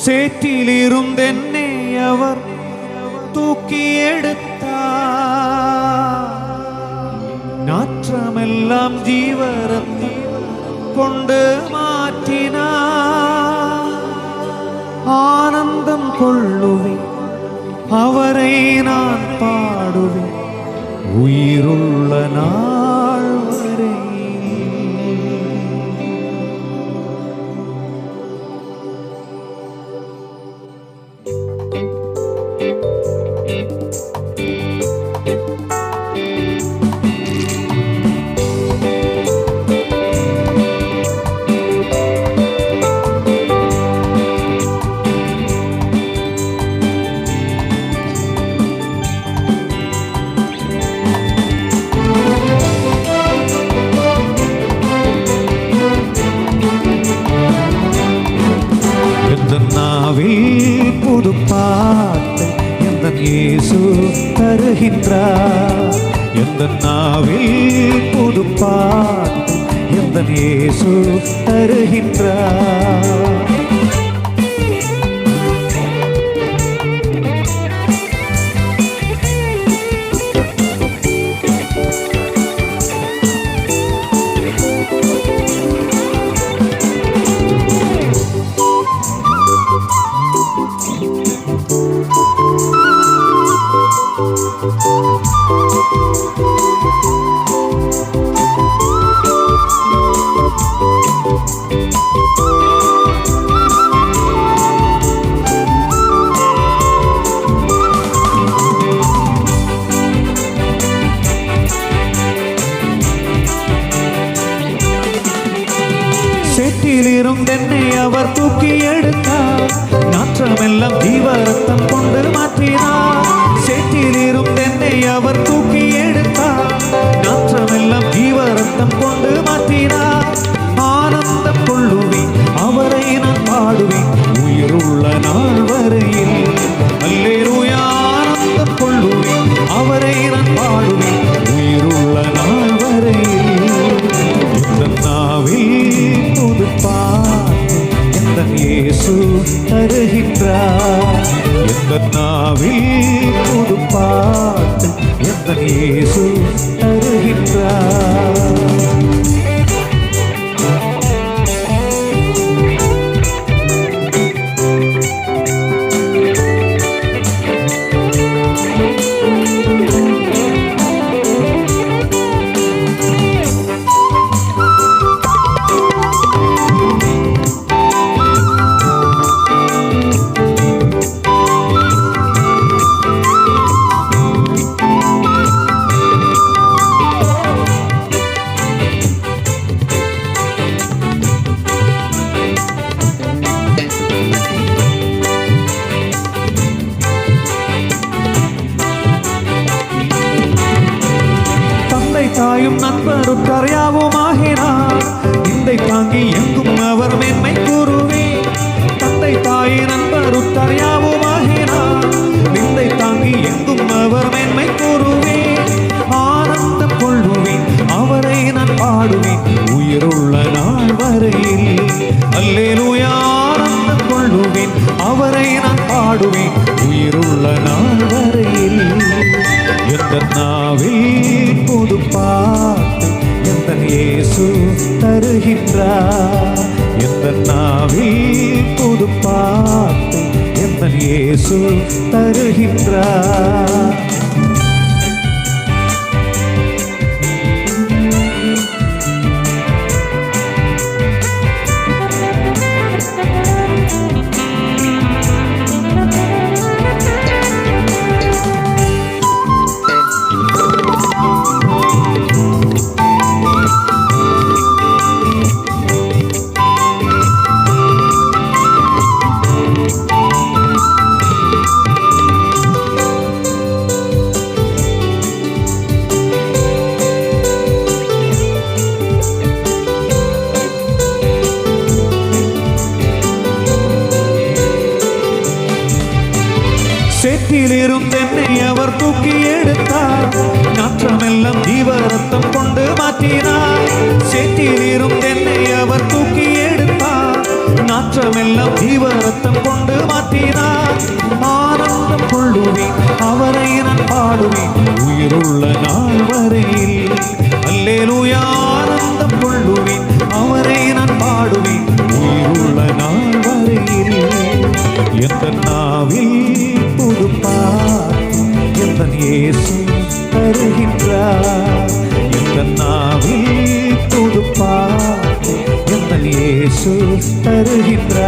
சேற்றிலிருந்தென்னை அவர் தூக்கி எடுத்தார். நாற்றமெல்லாம் ஜீவரத்தை கொண்டு மாற்றினார். ஆனந்தம் கொள்ளுவேன், அவரை நான் பாடுவேன் உயிருள்ள நாள் வரை. புது பாட்டை எந்தன் இயேசு தருகின்றார். எந்த நாவில் புது பாட்டை எந்தன் இயேசு தருகின்றார். சேற்றிலிருந்தென்னை அவர் தூக்கி எடுத்தார். நாற்றமெல்லாம் ஜீவரத்தம் கொண்டு மாற்றினார். சேற்றிலிருந்தென்னை அவர் தூக்கி எடுத்தார். நாற்றமெல்லாம் ஜீவரத்தம் கொண்டு மாற்றினார். ஆனந்தம் கொள்ளுவேன், அவரை நான் பாடுவேன் உயிருள்ள நாள் வரையில். அல்லேலூயா. ஆனந்தம் கொள்ளுவேன், அவரை நான் பாடுவேன் உயிருள்ள நாள் வரையில். இந்த நாவில் புது பாட்டு எந்தன் இயேசு தருகின்றார். எந்த நாவில் புது பாட்டு எந்தன் இயேசு தருகின்றார். தாயும் நண்பரும் கரையாவுமாகினார். இந்தை தாங்கி எங்கும் அவர் மேன்மை கூறுவேன். தந்தை தாய் நண்பரும் கரையாவுமாகினார். இந்தை தாங்கி எங்கும் அவர் மேன்மை கூறுவேன். ஆனந்தம் கொள்ளுவேன், அவரை நான் பாடுவேன் உயிருள்ள நாள் வரையில். அல்லேலூயா. ஆனந்தம் கொள்ளுவேன், அவரை நான் பாடுவேன் உயிருள்ள நாள் வரையில். எந்த நாவில் புது பாட்டு எந்தன் இயேசு தருகின்றார். எந்த நாவில் புது பாட்டு எந்தன் இயேசு தருகின்றார். சேற்றிலிருந்தென்னை அவர் தூக்கி எடுத்தார். நாற்றமெல்லாம் ஜீவரத்தம் கொண்டு மாற்றினார். சேற்றிலிருந்தென்னை அவர் தூக்கி எடுத்தார். நாற்றமெல்லாம் ஜீவரத்தம் கொண்டு இயேசு தருகின்ற